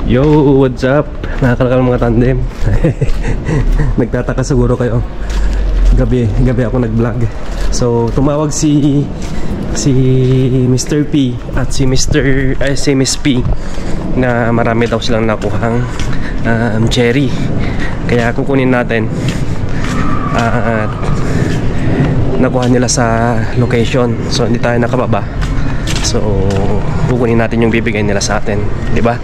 Yo, what's up? Nakakalakal mga tandem. Nagtataka siguro kayo. Gabi ako nag-vlog. So, tumawag si Mr. P at si Miss P na marami daw silang nakuhang cherry. Kaya kukunin natin at nakuha nila sa location. So, hindi tayo nakababa. So, kukunin natin yung bibigay nila sa atin, di ba?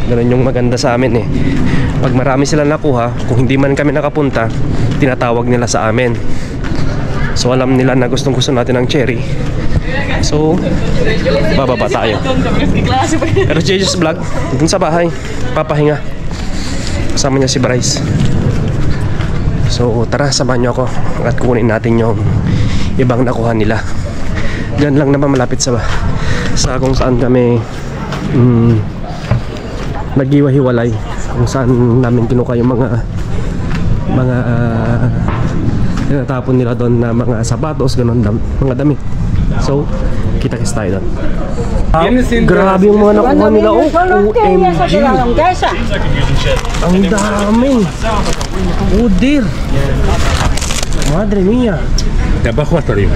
Ganun yung maganda sa amin eh. Pag marami sila nakuha, kung hindi man kami nakapunta, tinatawag nila sa amin. So alam nila na gustong-gusto natin ng cherry. So bababa tayo. Pero JJ's Vlog dun sa bahay, papahinga. Kasama niya si Bryce. So tara, samahan niyo ako at kukunin natin yung ibang nakuha nila. Diyan lang naman malapit sa kung saan kami naghiwa-hiwalay, kung saan namin kinuha yung mga tinatapon nila doon na mga sapatos, ganun, mga damit. So, kita-kits tayo doon. Grabe yung mga nakuha nila. Oh, OMG! Ang dami! Oh dear! Madre mia! De abajo hasta arriba.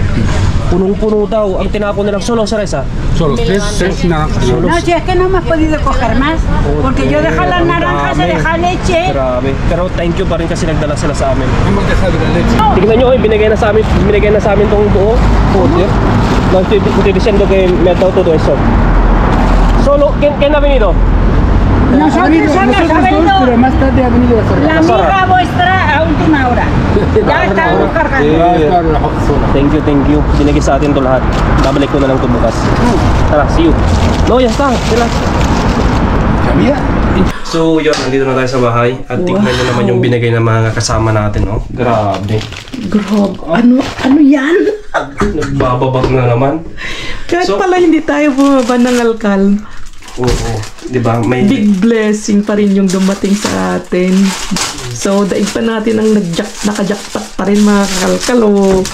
Punong-puno daw. Ang tinapon nilang solo sa resa. Solo tres naranjas. No, si es que no hemos podido coger más, porque yo dejo las naranjas, se deja leche. Grabe. Pero thank you pa rin kasi nagdala sila sa amin. Hemos dejado la leche. Tignan nyo, binigay na sa amin tong buo. Joder. No estoy diciendo que me ha dado todo eso. Solo, ¿quién ha venido? Nosotros hemos venido, pero más tarde ha venido la amiga vuestra a última hora. Ya estamos cargando. Thank you. Binigay sa atin to lahat. Babalik ko na lang ito bukas. Tara, see you. No, ya está. Sila. So, yun, nandito na tayo sa bahay. At tignan nyo naman yung binigay ng mga kasama natin, no? Grabe. Ano yan? Nagbababag na naman. Kahit pala hindi tayo bumaba ng alkal. Oo. Diba? May Big blessing pa rin yung dumating sa atin. So, daig pa natin ang nakajakpat pa rin mga kakalkal. Oh,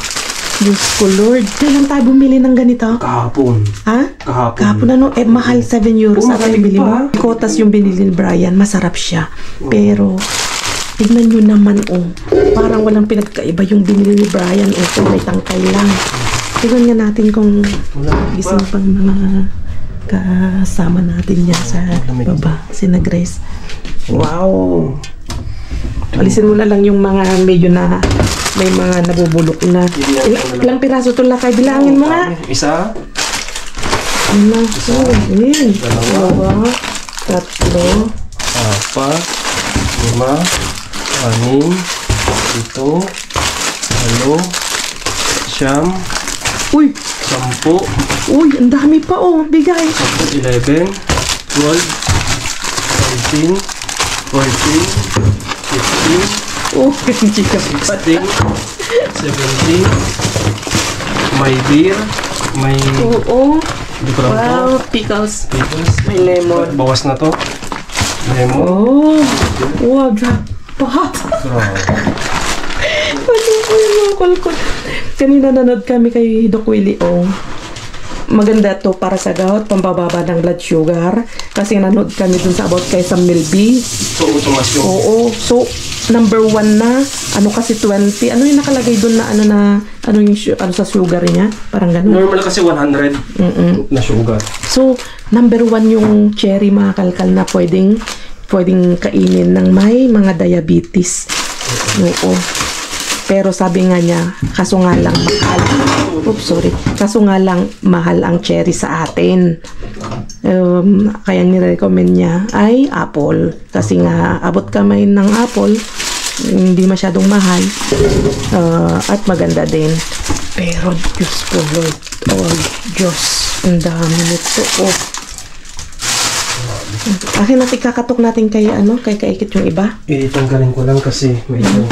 Diyos ko Lord. Kailan tayo bumili ng ganito? kahapon. Ha? Kahapon. Ano? Mahal 7 euros. Oh, Ang bibili mo? Kotas yung binili ni Brian. Masarap siya. Pero, tignan nyo naman, oh. Parang walang pinagkaiba yung binili ni Brian. May tangkay lang. Tignan nga natin kung gising pang mga kasama natin yan sa baba. Sina Grace. Wow! Alisin mo na lang yung mga medyo na may mga nabubulok na. Ilang piraso ito lakay? Bilangin mo nga. Isa. Ano? Dalawa. Tatlo. Apat. 5. 6. 7. 8. 9. Uy! 10. Uy! Ang dami pa oh! Bigay! 11, 12, 13, 14, 15, Oh! Chika pa. 16, 17, may beer, may... Oo! Hindi ko lang Wow! to. Pickles! Pickles. May lemon. Bawas na to. Lemon. Oh! Wow! Jackpot! Ano po yung mga kulkul? Kanina nanood kami kay Doc Willie O. Maganda to para sa gout, pambababa ng blood sugar. Kasi nanood kami dun sa about kay Sam Milby. So, automasyon. Oo. So, number 1 na. Ano kasi 20. Ano yung nakalagay dun na ano yung sa sugar niya? Parang ganun. Normal kasi 100 na sugar. So, number 1 yung cherry mga kalkal na pwedeng kainin ng may mga diabetes. Oo. Pero sabi nga niya, kaso nga lang mahal. Kaso nga lang mahal ang cherry sa atin. Kaya nire-recommend niya ay apple. Kasi nga, abot kamay ng apple, hindi masyadong mahal. At maganda din. Pero, Diyos ko Lord. Oh, Diyos. Ang dami nito. Oh. Akin natin kakatok natin kay kaikit yung iba. Tanggalin ko lang kasi medyo...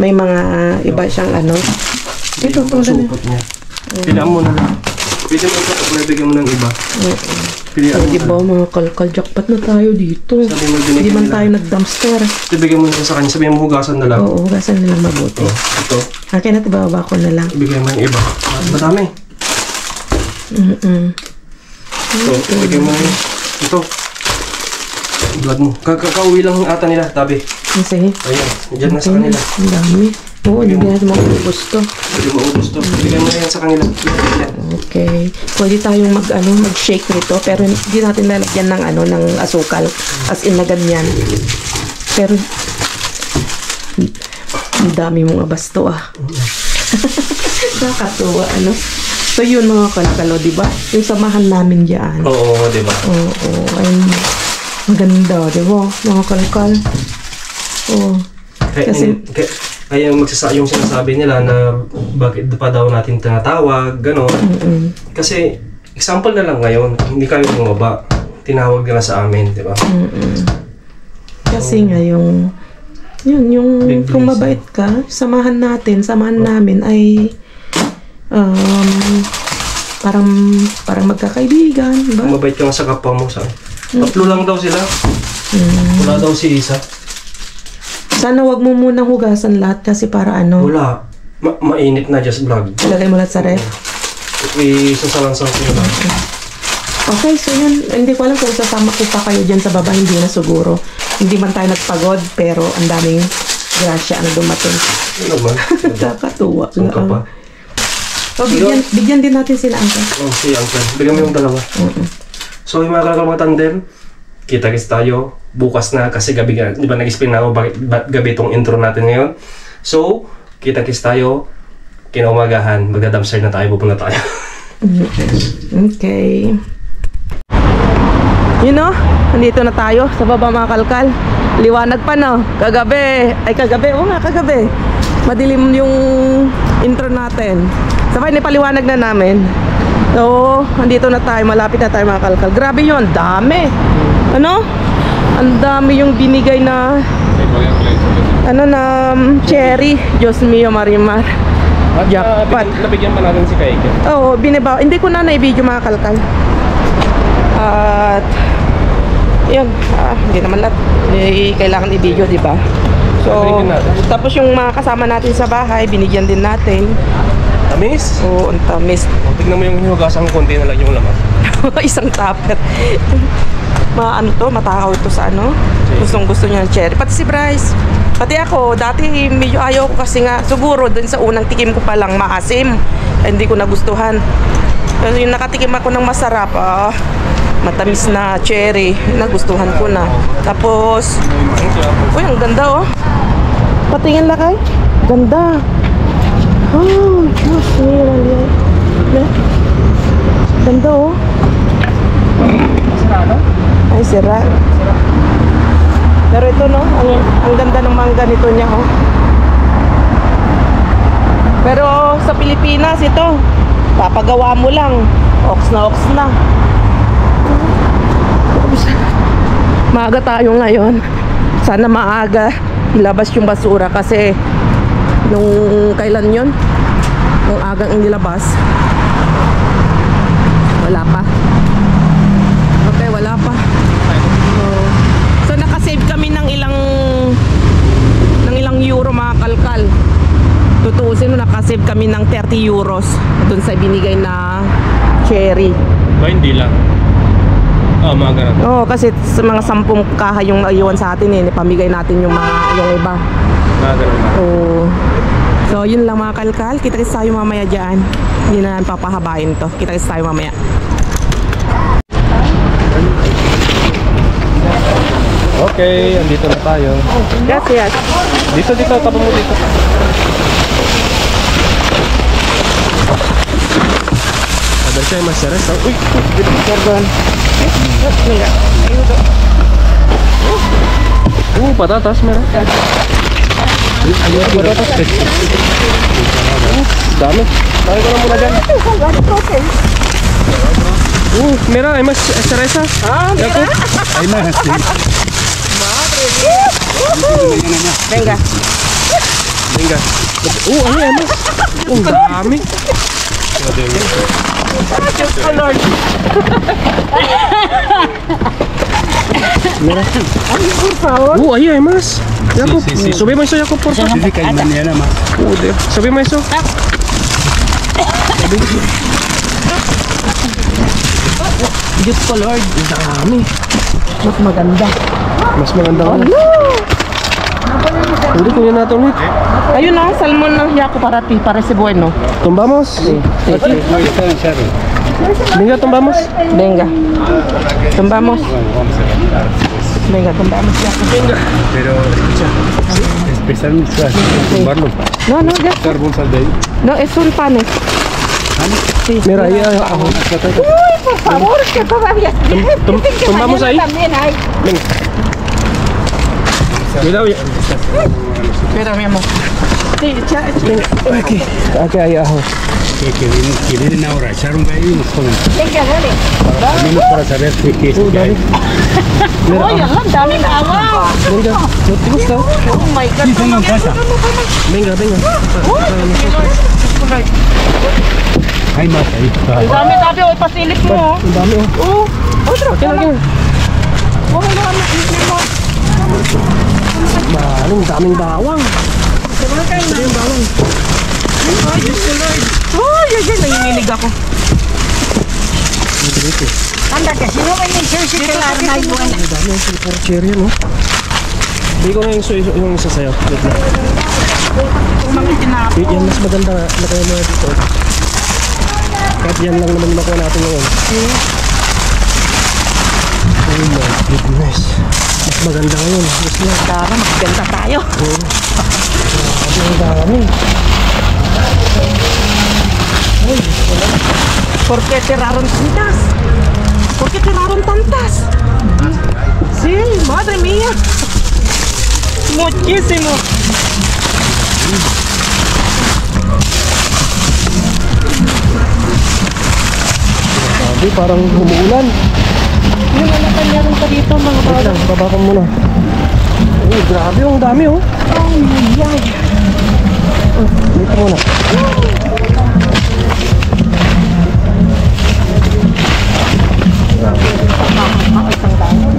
May mga iba siyang ano. Ito, supot niya. Pilihan mo na lang. Pwede mo ito, bigyan mo ng iba. Pilihan mo Diba, mga kalkal, jackpot na tayo dito. Hindi man tayo nag-dumpster. Ibigay mo na sa kanya, sabihin mo hugasan na lang. Oo, hugasan na lang mabuti. Ito. Akin natin, bababa ko na lang. Ibigay mo yung iba. Madami. Ito, ibigay mo yung ito. vlog mo. Kakauwi lang ata nila, tabi. Sige. Ayan, dyan na sa Okay kanila. Ang dami. Oo, hindi natin maubos to. Hindi maubos to. Bigyan mo na yan sa kanila. Yan. Okay. Pwede tayong mag-shake nito, pero hindi natin lalagyan ng ng asukal. As in na ganyan. Pero ang dami mong abasto Nakakatuwa, So yun mga kalkalo, di ba? Yung samahan namin diyan. Oo, di ba? Oo, ayun. Maganda, di ba? Mga kalkal. Oo. Kaya yung sinasabi nila na bakit pa daw natin tinatawag, gano'n. Kasi, example na lang ngayon, hindi kami bumaba. Tinawag nila sa amin, di ba? Kasi nga yung kung mabait ka, samahan namin ay parang magkakaibigan, di ba? Kung mabait ka nga sa kapwa mo, tatlo lang daw sila. Wala daw si isa. Sana wag mo munang hugasan lahat kasi para Wala. Mainit na just vlog. Lagay mo lahat sa ref. Isasalang-salang ko na. Okay, so yun. Hindi ko alam kung sasama ko pa kayo dyan sa baba. Hindi na siguro. Hindi man tayo nagpagod, pero ang daming grasya na dumating. Ano naman? Nakakatuwa. Saan ka pa? So, bigyan din natin sila, Uncle. Si Uncle. Bigyan mo yung dalawa. So, yung mga kalakal mga tandem, kita-kits tayo. Bukas na kasi gabi, di ba nag-explain na ako bakit gabi itong intro natin ngayon. So, kita-kits tayo. Kinaumagahan, magdadamser na tayo, pupunta tayo. Okay. Nandito na tayo sa baba mga kalkal. Liwanag pa kagabi. Madilim yung intro natin. Sabay nipaliwanag na namin. So, andito na tayo, malapit na tayo mga kalkal. Grabe yun, dami. Ang dami yung binigay na cherry. Diyos mio, Marimar. Jackpot. Nabigyan pa natin si Kaike. Oo, binibaw. Hindi ko na na-video mga kalkal. At yun, hindi naman lahat kailangan i-video, di ba? So, tapos yung mga kasama natin sa bahay, binigyan din natin. Tamis? Oo, ang tamis. Tignan mo yung hinugasan ng konti na lang yung laman. Isang tupper. Matakaw ito sa Gustong gusto niya ng cherry. Pati si Bryce. Pati ako, dati medyo ayaw ko kasi nga, siguro dun sa unang tikim ko pa lang maasim. Hindi ko nagustuhan. Pero yung nakatikim ako ng masarap, matamis na cherry, nagustuhan ko na. Tapos, uy, ang ganda Patingin lakay. Ganda. Oh, Diyos niyo. Ganda Ay, sira. Pero ito ang ganda ng mangga nito niya Pero sa Pilipinas ito, papagawa mo lang. Ox na. Maaga tayo ngayon. Sana maaga ilabas yung basura kasi nung kailan yun? Nung agang inilabas, wala pa. Okay, wala pa. So nakasave kami ng ilang euro mga kalkal. Tutuusin, nakasave kami ng 30 euros dun sa binigay na cherry. Ba, hindi lang. Mga ganun. Oo, kasi sa mga 10 kaha yung naiwan sa atin pamigay natin yung iba. Mga ganun na. Oo. So, yun lang mga kalkal. Kita-kits tayo mamaya dyan. Hindi na papahabain to. Kita-kits tayo mamaya. Okay, andito na tayo. Gracias. Dito, tapo mo dito. Ada siya mas seres. Uy, Perdón. Mira, ayudo. patatas meron. Patatas. Dami. Dami ko na muna dyan. Mira, hay más cereza. Mira. Hay más. Madre mía. Venga. Venga. Hay más. Dami. Diyos ko, Lord. Mira. Ay, por favor. Ahí hay más. Jacob, Sí. subimos eso, Jacob, por favor. Sí, que hay mañana más. Subimos eso. Diyos ko, Lord. Dami. Mas maganda. Mas maganda nga. Hindi, kunin natin ulit. Ayun na, salmon ng yaku para ti, para si bueno. Tumbamos. Venga, tumbamos. Venga. Tumbamos. Venga, tumbamos yaku. Venga. Pero escucha, empezar a tumbarlo. No, no, ya. Sacar bolsas de ahí. No, es un pan. Sí. Mira, ahí abajo. Uy, por favor, que todavía dicen que tumbamos mañana ahí. también hay. Venga. Cuidado ya. Mira, mi amor. Sí, ya. Aquí, aquí hay abajo. Que vienen ahora, echar un gallo y nos comen. Venga, dale. Al menos para saber qué es lo que hay. Oye, ang dami na agua. Venga, ¿no te gusta? Oh my God. Sí, tengo en casa. Venga, venga. Hay más ahí. Ang dami, dami. Oy, pasilip mo. Ang dami oh. Otro. Okay lang yan. Oh, Maling daming bawang. Oh, yan, nanginginig ako. Anda, que si no ven el chelsea, que la arma es buena. Ang dami yung puro cherry yan oh. Hindi ko nga yung isa sa'yo. Wait lang. Mga tinapo. Wait, yan mas maganda nga. Lagay mo na dito. Kahit yan lang naman yung makuha natin ngayon. Oh my goodness. Mas maganda ngayon. Mas lang. Tara, magaganda tayo. Ang dami. ¿Por qué tiraron tantas? ¿Por qué tiraron tantas? Sí, madre mía. Muchísimo. Sabi, parang umuulan. Yung wala pa meron pa dito mga Wait bawang. lang, baba ko muna. Oh, grabe oh, ang dami oh. Oh my God. Dito muna.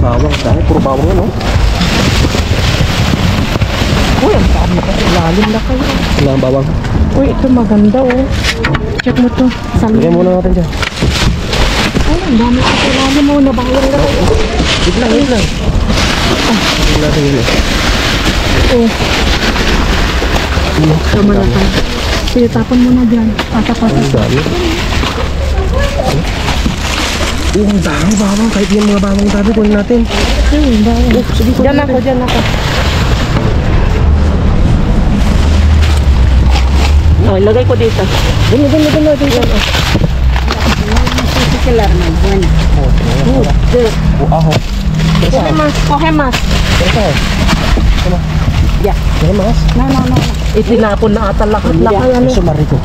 Bawang, dami. Puro bawang yan oh. Uy, ang dami pa. Lalim na kayo. Wala ang bawang. Uy, ito maganda oh. Check mo to. Saan Lagyan muna natin dyan. Ay, ang dami pa sa lalim mo. Nabayang na kayo. Wait lang, wait lang. Wait natin yun eh. Oh. Tama na tayo. Sige, tapon mo na dyan. Pata-pata. Ang dami. Oh, ang dami bawang. Kahit yan mga bawang dami, kunin natin. Ay, ang dami. Sige, kunin Dyan natin. ako, dyan ako. Oh, ilagay ko dito. Dun na. Que la arma es buena. Oh, aho. Coge más, coge más. Ya. Kaya mas. No, no, no. Itinapon na ata lahat na kaya Gusto marito.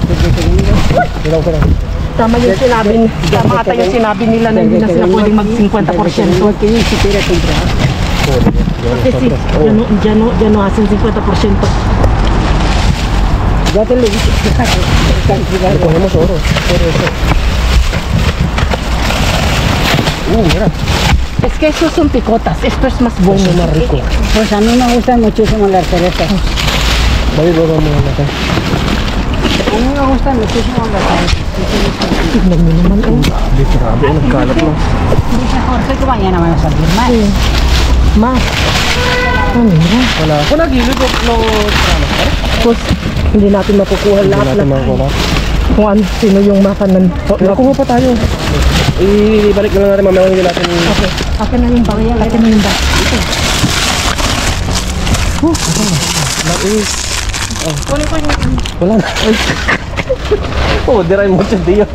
Ilaw ka lang. Tama yung sinabi, tama ata yung sinabi nila na hindi na sila pwedeng mag 50%. Porque ni siquiera comprar. Kasi si, dyan no hacen 50%. Ya te lo dije. Le ponemos oro. Mira. Es que esos son picotas, esto es más bueno. Eso más rico. Pues a mí me gustan muchísimo las cerezas. Balik mo natin. A mí me gustan muchísimo las cerezas. Tignan mo naman oh. Grabe, nagkalat mo. Dice Jorge que mañana van a salir más. Mas. Oh, mira. Wala. Kung nagilid ko, no, Pues, hindi natin makukuha hindi lahat natin na makuha. kung ano, sino yung makanan. Nakuha pa tayo. Ibalik na lang natin mamaya hindi natin. Okay, akin na yung barya, akin na yung barya. That is. Kunin ko yung... Wala na. Oh, diray mucho tío.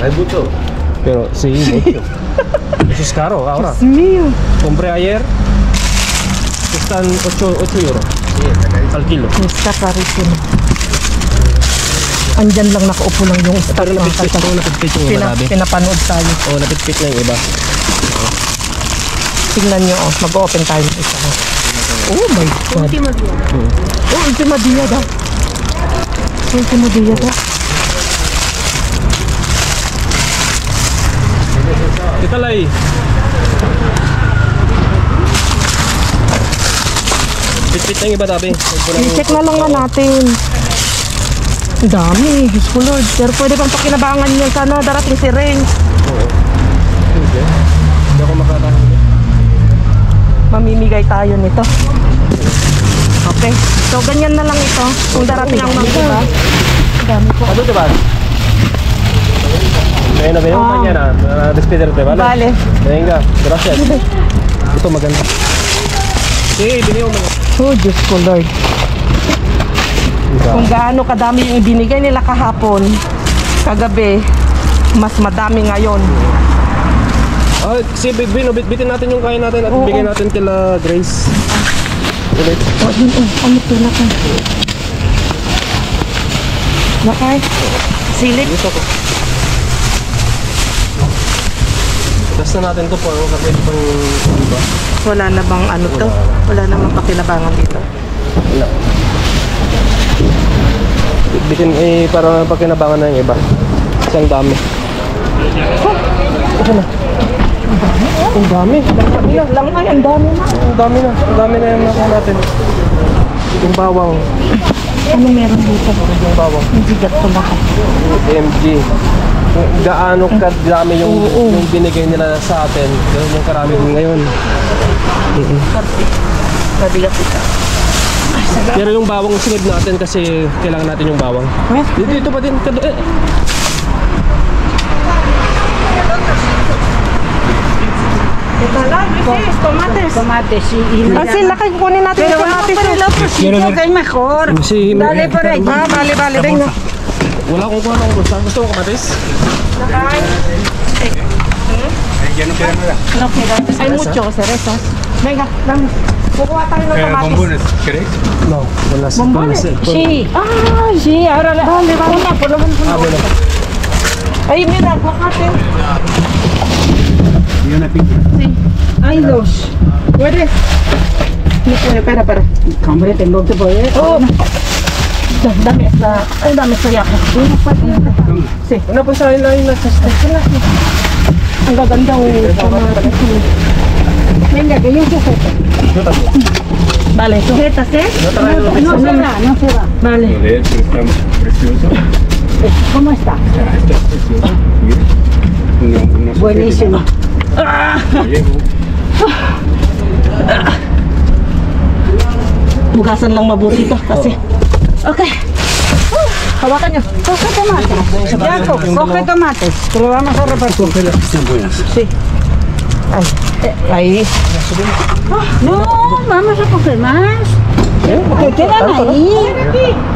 Hay mucho. Pero sí, mucho. Eso es caro ahora. Dios mío. Compré ayer. Están 8 euros. Al kilo. Está carísimo. Andyan lang nakaupo lang yung staff Pero ng napitpit ko, napitpit yung iba nabi. Pinapanood tayo. Oo, napitpit na yung iba. Tingnan nyo, oh, mag-open tayo ng isa. Oh my God. Oh, ultima dia daw. Ultima dia daw. Kita lay. Pitpit na yung iba tabi. I-check na lang nga natin. Ang dami, Diyos ko Lord. Pero pwede bang pakinabangan yan? Sana darating si Ren. Hindi ako makakahuli. mamimigay tayo nito. Okay. So, ganyan na lang ito. Kung darating ang mga iba. Dami po. Ano diba? Ayun na ba yung kanya na? Despederte, vale? Vale. Venga, gracias. Ito maganda. Sige, ibigay mo. Oh, Diyos ko, Lord. Kung gaano kadami yung ibinigay nila kahapon, kagabi, mas madami ngayon. Oh, si Bino, bitin natin yung kaya natin at bigay natin kila Grace. Ulit. Oh, yun, ano ito na ka? Nakay? Silip? Ito ko. Test na natin ito po. Kasi pang iba. Wala na bang ano to? Wala namang pakinabangan dito. Wala. Bitin para pagkinabangan na yung iba. Isang dami. Oh, ito na. Ang dami. Lang ay, ang dami na. Ang dami na. Ang dami na yung nakuha natin. Yung bawang. Ano meron dito? Yung bawang. Ang bigat ko na ka. MG. Gaano kadami yung binigay nila sa atin. Ganun yung karami ngayon. Mabigat ito. Pero yung bawang sinib natin kasi kailangan natin yung bawang. Dito pa din. Ito lang, Luis, tomates. Tomates, sí. Kasi laki kunin natin yung kamatis. Pero el otro sitio que es mejor. Sí, Dale por ahí. Vale, venga. Wala akong kuha ng gusto. Gusto mo kamatis? Ya no queda nada. No queda. Hay mucho cerezas. Venga, dame. Kukuha tayo ng kamatis. Bombones, ¿querés? No. Wala sa Bombones? Sí. Ah, sí, ahora la. Dale, una, por lo menos una. bueno. Ay, mira, aguacate. Y una pinta. Hay dos. ¿Puedes? No, espera. Hombre, tengo que poder. Oh. Dame esta. Ay, dame esta ya. Sí. Ano pa sa akin na Ang gaganda oh. Venga, que yo sujeto. Vale, ¿Sujetas, eh? No se va, no se va. Vale. De hecho, está precioso. ¿Cómo está? Está precioso. Mira. Una Buenísimo. Bukasan lang mabuti to kasi. Okay. Hawakan nyo. Coge tomates. Jacob, coge tomates. Que lo vamos a repartir. Están buenas. Sí. Ahí. No, vamos a coger más. Que quedan ahí.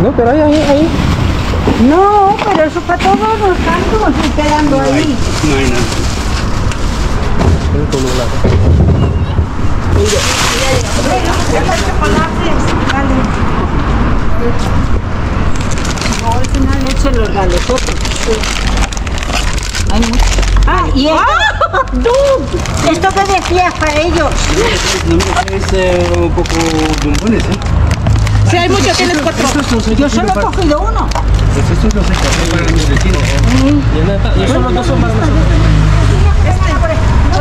No, pero ahí. No, pero eso para todos los cantos y quedando ahí. No hay nada. No, al final echen los galesotes. Hay mucho. Ah, y esto. Esto que decías para ellos. Es un poco bombones, ¿eh? Sí, hay mucho, tienes cuatro. Yo solo he cogido uno. Pues estos los encargué para mis vecinos. Y eso los dos son para nosotros.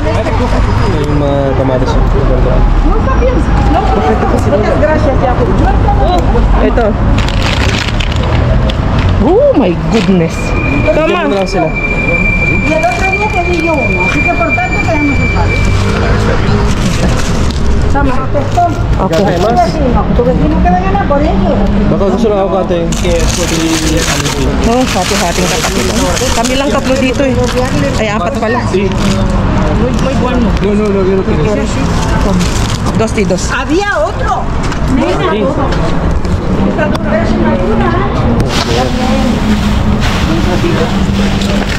Yung mga kamatis. No está bien. No, Muchas gracias, Jacob. Ito. Oh my goodness. Tama. Ano lang sila. Y el otro día te di yo uno, así que por tanto tenemos el padre. Sama, testón. Okay. Kaya mas. Tu vecino que vengan a por ellos. Baka gusto na ako kate. Kaya Oh, hati-hating kapatid. Kami lang tatlo dito eh. Ay, apat pala. Muy bueno. No, yo no quiero. Dos y dos. Había otro. Nena.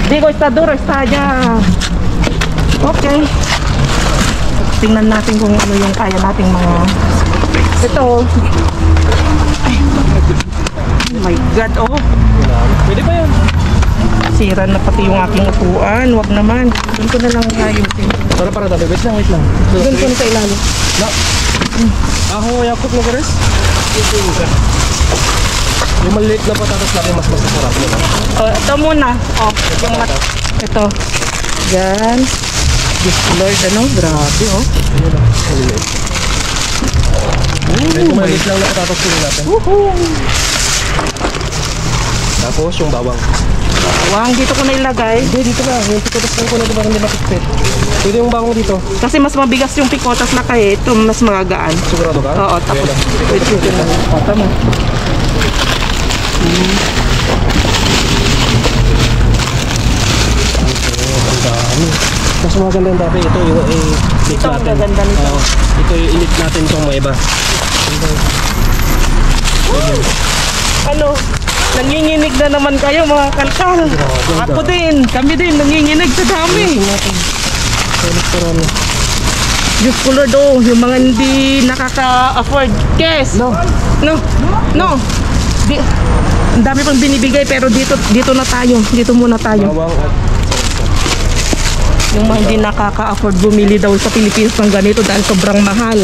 Digo, está duro, está allá. Okay. Tingnan natin kung ano yung kaya nating mga... Ito. Ay. Oh my God, oh. pwede pa yan. Sira na pati yung aking upuan. Wag naman. Doon ko na lang ayusin. Para tabi. Wait lang. Doon ko na sa ilalim. Ako, yakot mo Chris? Yung maliit na patatas natin mas masasarap. Oh, ito muna. Oh, yung ito. Yan. Diyos ko Lord, ano? Grabe, oh. Yung maliit lang na patatas natin. Woohoo! Tapos yung bawang. Bawang, dito ko na ilagay. Hindi, dito na. Yung pikotas lang ko na diba hindi makikipit. Pwede yung bawang dito. Kasi mas mabigas yung pikotas na kaya ito mas magagaan. Sigurado ka? Oo, tapos wait na. Tama. Ang dami. Mas maganda yung dati. Ito yung i-mix Ito ang natin. gaganda nito. Oo. Ito yung i-mix natin itong mga iba. Ano? Nanginginig na naman kayo mga kalkal. Ako din, kami din nanginginig sa dami. Diyos ko Lord, oh, yung mga hindi nakaka-afford. Yes. No. Ang dami pang binibigay pero dito na tayo. Dito muna tayo. Bawang at Yung mga hindi nakaka-afford bumili daw sa Pilipinas ng ganito dahil sobrang mahal.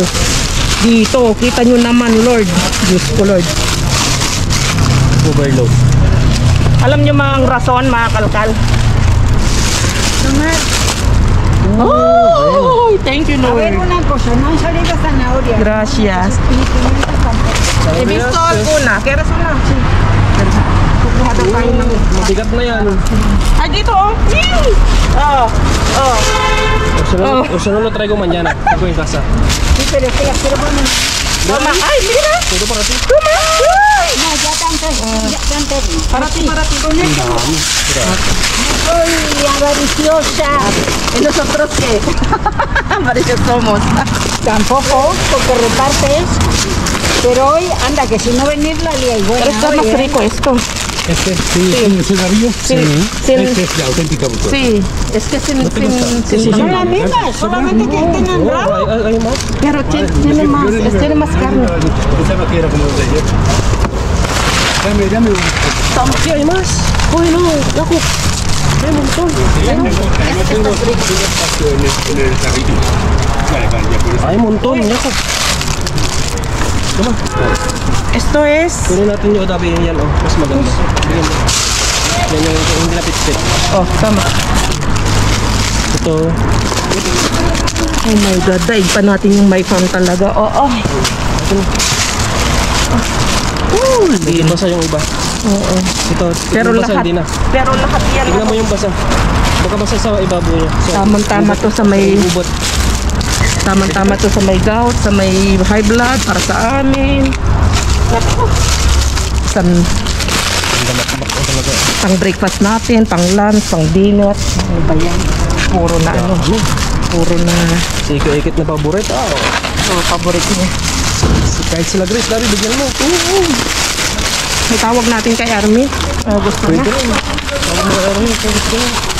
Dito, kita nyo naman Lord. Diyos ko Lord. overload. Alam nyo mga ang rason mga kalkal? Oh, thank you A ver Lord. una cosa, no han salido zanahorias. Gracias. Y pimientos He visto alguna. ¿Quieres una? Sí. Kukuha daw tayo ng... Mabigat na yan. Ay, dito oh. Yee! Oh. O solo lo traigo mañana. Ako yung casa. Sí, pero pero bueno, Tama. Ay, mira. Todo para ti. Tama. Ay. no, ya tantas, ya tantas. Para ti, para ti. Con esto soy avariciosa. ¿Y nosotros qué? Parece somos. Tampoco, porque repartes. Pero hoy, anda, que si no venir la lía y buena. Pero está hoy, más ¿eh? rico esto. Este, sí, sin cigarrillo. Sí. Sin- Este es la auténtica bucol. Sí, es que sin Son las mismas, solamente que tienen rabo. Hay más. pero tiene más carne. Pensaba que era como los de ayer. Dame un. Sí, hay más. Uy, no, Jacob. Hay un montón. No tengo espacio en el carrito. Vale, vale, ya por eso. Hay un montón, Jacob. Tama. Esto es... Kunin natin yung tabi yan, oh. Mas maganda. Bigyan mo. Yan yung hindi napit-pit. Oh, tama. Ito. Oh my God, daig pa natin yung may fan talaga. Oh. Medyo basa yung iba. Oo. Ito, Pero yung basa lahat, hindi na. pero lahat yan. Tignan mo yung basa. Baka basa sa ibabaw niya. So, Tamang-tama to sa may... ubot. Tama-tama to sa may gout, sa may high blood, para sa amin. Naku. Pang breakfast natin, pang lunch, pang dinner. Ano ba yan? Puro na ano. Puro na... Sikit na paborito. Oh, paborito niya. Kahit sila Grace, dali, bigyan mo. May tawag natin kay Army. Gusto niya.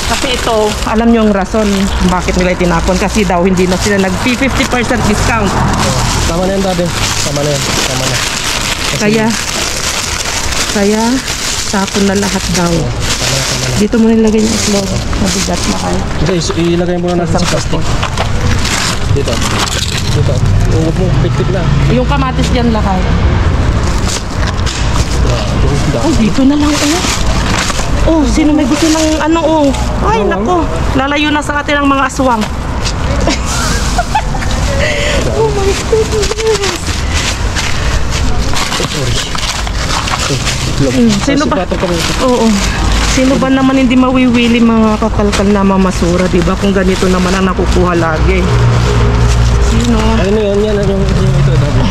Kasi ito, alam niyo ang rason bakit nila itinapon. Kasi daw hindi na sila nag-50% discount. Tama na yan, Daddy. Tama na yan. Tama na. Kaya tapon na lahat daw. Dito mo nilagay yung itlog. Mabigat na kayo. Guys, ilagay mo na natin sa plastic. Dito. Huwag mo, pitik na. Yung kamatis dyan lakay. Oh, dito na lang oh. Sino may gusto ng ano oh. Ay, nako. Lalayo na sa atin ang mga aswang. Oh my goodness. Sino ba? Oo. Sino ba naman hindi mawiwili mga kakalkal na mamasura, di ba? Kung ganito naman ang nakukuha lagi. Sino? Ano yun? Yan, yung ito, Daddy.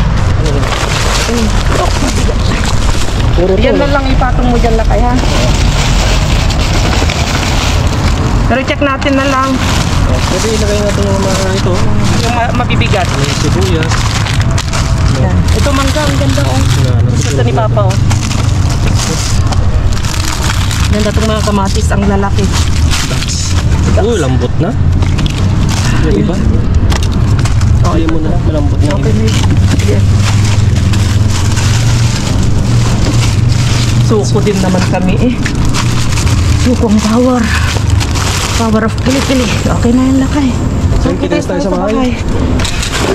Puro Yan na lang ipatong mo dyan lakay ha. Pero check natin na lang Pwede ilagay natin yung mga ito. yung mabibigat. May sibuyas. Yan. Ito mangga, ang ganda oh. Gusto ni Papa oh. Ganda itong mga kamatis, ang lalaki. Uy, lambot na. Yan, diba? Kaya mo na, malambot na. Okay, sige. Suko din naman kami eh. Sukong power. Power of pili-pili. Okay na yan lakay. Saan kita tayo sa bahay?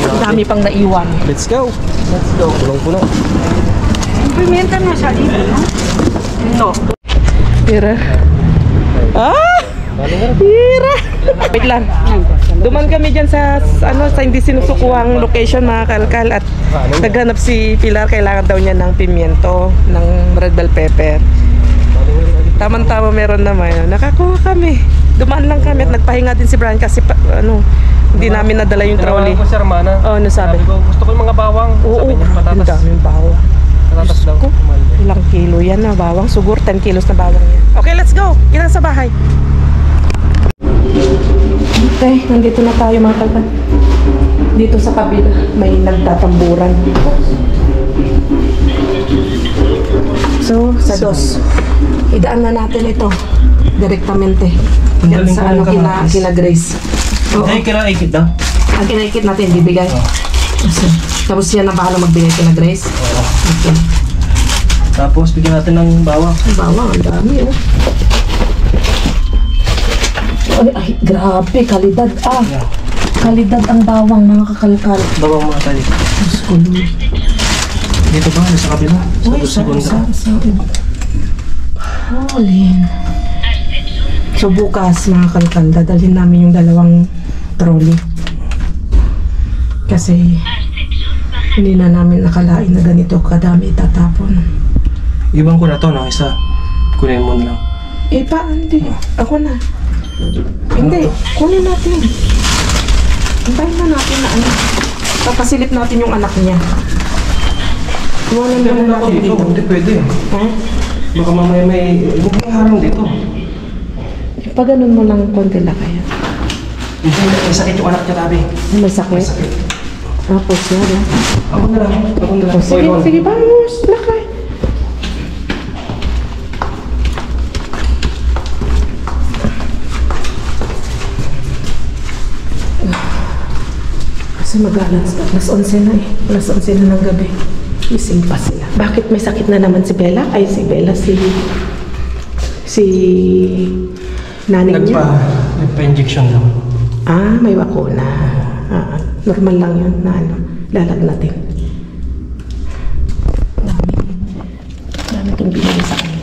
Ang dami pang naiwan. Let's go. Let's go. Pulang-pulang. Un pimiento no ha salido, ¿no? No. Tira. Ah! Tira. Wait lang. Duman kami dyan sa hindi sinusukuhang location mga kalkal at naghanap si Pilar, kailangan daw niya ng pimiento, ng red bell pepper. Tama-tama meron naman. Nakakuha kami. Dumaan lang kami at nagpahinga din si Brian kasi hindi namin nadala yung trolley. Tinawagan ko si Armana. Oh, ano sabi? Sabi ko, gusto ko yung mga bawang. Oo, Sabi niya, ang patatas. daming bawang. Patatas daw. Ko, ilang kilo yan na bawang? Siguro 10 kilos na bawang yan. Okay, let's go! Kita sa bahay. Okay, nandito na tayo mga kalpan. Dito sa kabila, may nagtatamburan. So, sa dos. Idaan na natin ito. Direktamente. Yan Galing sa ka ano, lang ka, kina Grace. Oo. Ay, kailangan ikit daw. Ang kinaikit natin, bibigay. Tapos yan na bahala magbigay kina Grace. Okay. Tapos, bigyan natin ng bawang. Ang bawang, ang dami oh. Ay, grabe, kalidad ah. Kalidad ang bawang, mga kakalkal. Bawang mga tayo. Diyos ko, Lord. Dito ba? Sa kabila? Uy, Sa segunda. Olin. So bukas, mga kalkal, dadalhin namin yung dalawang trolley. Kasi hindi na namin nakalain na ganito kadami itatapon. Iwan ko na to, no? Isa. Kunin mo na lang. Eh, hindi. Ako na. Hindi, kunin natin. Hintayin na natin na ano. Papasilip natin yung anak niya. Iwanan mo na natin dito. Hindi pwede. Ha? Baka mamaya may harang dito. Pag ganun mo lang konti lang kaya. Hindi, may sakit yung anak niya, tabi. May sakit? May sakit. Tapos yan, ha? Ako na lang. Ako na lang. Oh, sige, Ron. sige, vamos. Lakay. Kasi mag-alas 11 na eh. Alas 11 na ng gabi. Gising pa sila. Bakit may sakit na naman si Bella? Ay, si Bella, si naning niya. Nagpa-injection lang. Ah, may bakuna. Ah, normal lang yun na ano, lalagnatin. Dami itong binili sa kanya.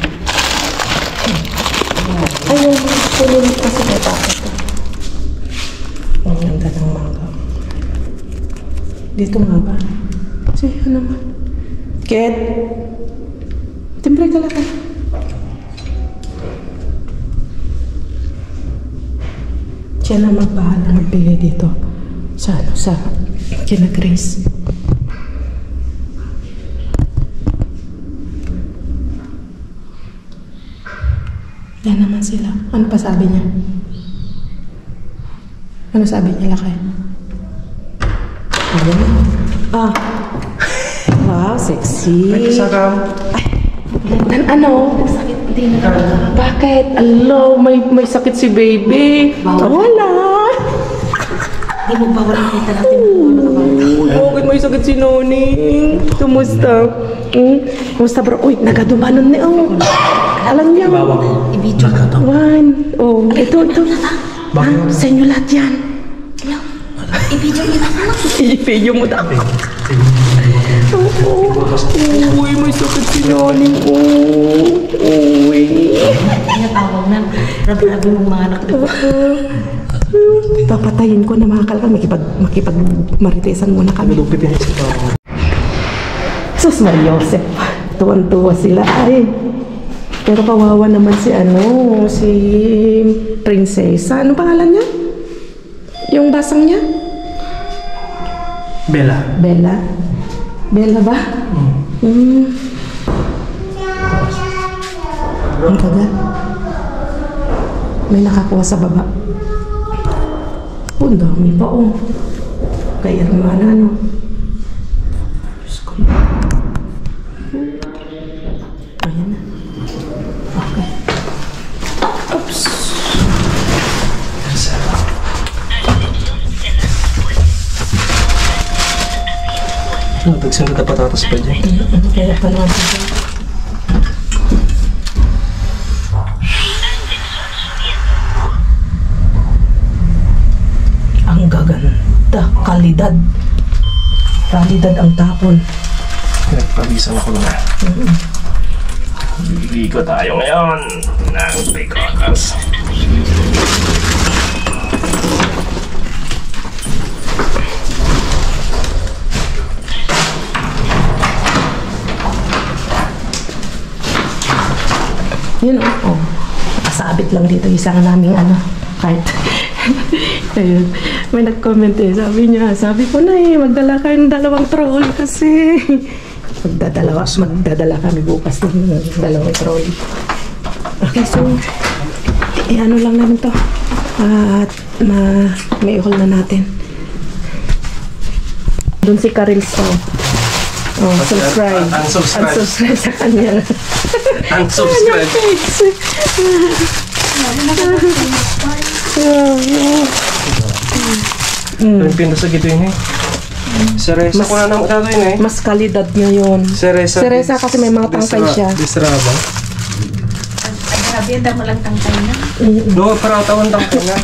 Ayun, sulit kasi may bakit. Ang ganda ng mangga. Dito nga ba? Si, ano ba? Ket! Timbre ka lang. Siya na magbahala magbigay dito sa ano, sa kina Grace. Yan naman sila. Ano pa sabi niya? Ano sabi niya, Lakay? Ah. Wow, sexy. Ay, saka. Ano? Sakit din. Bakit? Alo, may sakit si baby. Wala. Hindi mo ba walang kita natin? Bakit may sakit si Noning? Kumusta? Kumusta bro? Uy, nagadumanon ni alam niya. I-video ka to. One. Oh, ito. Sa inyo lahat yan. I-video niya na. I-video mo daw. Uy, may sakit si Noning. Uy. Tinatawag na. Rabi-rabi mong mga anak. Papatayin ko na mga kalkal. Makipag-maritesan muna kami. Lupit yan si Pao. Sus Mariosep. Tuwan-tuwa sila. Ay. Pero kawawa naman si Prinsesa. Ano pangalan niya? Yung basang niya? Bella. Bella. Bella ba? Ang kagat. May nakakuha sa baba. Oh, ang dami pa oh. Kay Armana, no? Diyos ko. Ayan na. Okay. Oops. Tagsan na patatas pa dyan. Kaya pa naman siya. Ang gaganda. Kalidad. Kalidad ang tapon. Nagpabisan ako na. Ligo tayo ngayon ng picotas. Yun oh. Sabit lang dito isang naming cart. Ayun. May nag-comment sabi ko na magdala kayo ng 2 trolley kasi. Magdadala kami bukas ng 2 trolley. Okay, so, ano lang namin to. At may ihol na natin. Doon si Karils to. Subscribe. Unsubscribe sa kanya. Unsubscribe. Yung pinto sa gito yun Seresa ko na naman yun Mas kalidad niya yun. Seresa kasi may mga tangkay siya. Disraba. Grabe, damo lang tangkay na. No, para tawang tangkay na.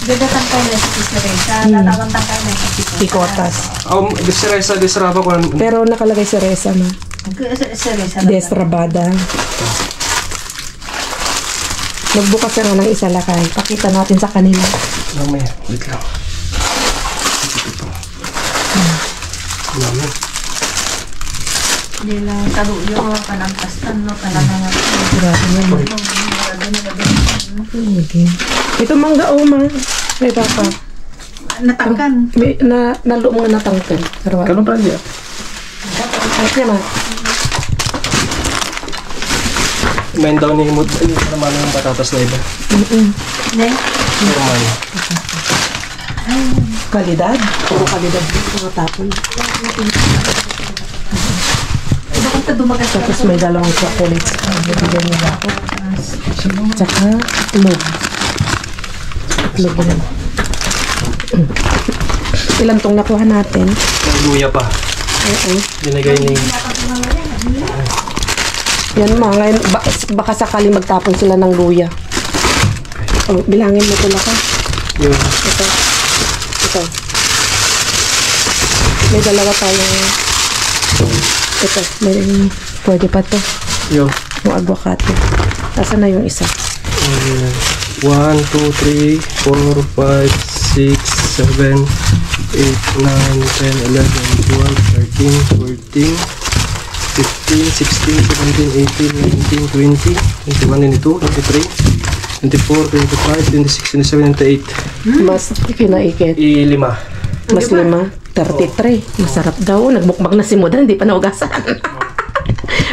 Ganda tangkay na si Seresa. Tatawang tangkay na si Pikotas. Seresa, disraba ko na. Pero nakalagay Seresa na. Seresa. Desrabada. Magbukas na ng isa lakay. Pakita natin sa kanila. Mamaya, wait lang. Hindi lang taluyo ko panangkastan no panangangat. Grabe naman. Okay. Ito mangga ma. May papa. Natangkan. May nalo mga natangkan. Kalong pa niya? Ay, ma. Main daw ni Himod. Ay, naman yung patatas na iba. Ne? Normal. Kalidad. Puro kalidad dito mga tapon. Bakit ito dumagas? Tapos may 2 chocolates. Bibigyan nila ako. Tsaka itlog. Itlog na. Ilan tong nakuha natin? May luya pa. Oo. Binigay ni... Yan mga, baka sakaling magtapon sila ng luya. Oh, bilangin mo pala ka. Yun. Ito. May 2 tayong... Ito, may pwede pa to. Yun. Yung aguacate. Asan na yung isa? 1, 2, 3, 4, 5, 6, 7, 8, 9, 10, 11, 12, 13, 14, 15, 16, 17, 18, 19, 20, 21, 22, 23, 24, 25, 26, 27, 28. Mas kinaikit. 5. Mas 5. 33. Masarap daw. Nagmukbang na si Moda. Hindi pa naugasan.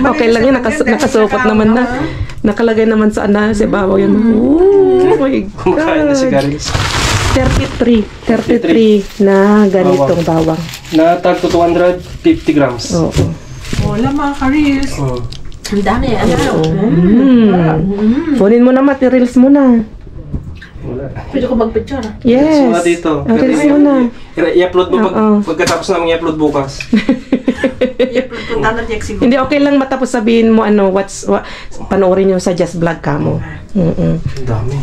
Okay lang yun. Nakasukot naman na. Nakalagay naman sa sa babaw yan. Oh my Kumakain na si God. Garis. 33 na ganitong bawang. Na tag to 250 grams. Oo. Wala mga karis. Oh. Ang dami. Kunin mo na materials mo na. Wala. Pwede ko mag-picture. Yes. Wala dito. Materials mo na. I-upload mo Oo. pagkatapos namin i-upload bukas. Hindi, okay lang matapos sabihin mo panoorin nyo sa Just Vlog ka mo. Ang dami.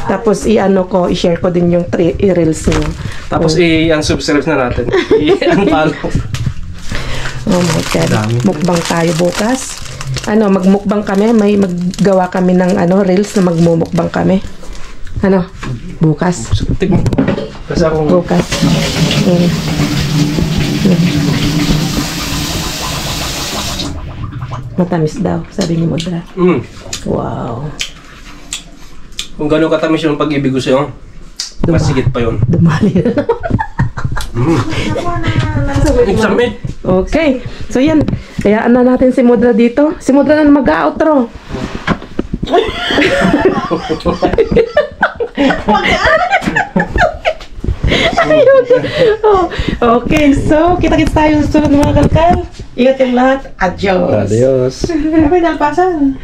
Tapos i-share ko din yung i-reels nyo. Tapos i-unsubscribe na natin. I-unfollow. Oh my God. Dami. Mukbang tayo bukas. Magmukbang kami. May maggawa kami ng reels na magmumukbang kami. Bukas. Tignan ko. Kasi akong... Bukas. Matamis daw, sabi ni Modra. Wow. Kung gano'ng katamis yung pag-ibig ko sa'yo, mas sigit pa yun. Dumali na. Submit. Okay. So yan. Hayaan na natin si Modra dito. Si Modra na mag-outro. Ayun. Okay. So, kita-kits tayo sa sunod mga kalkal. Ingat yung lahat. Adios. Adios. May nalpasan.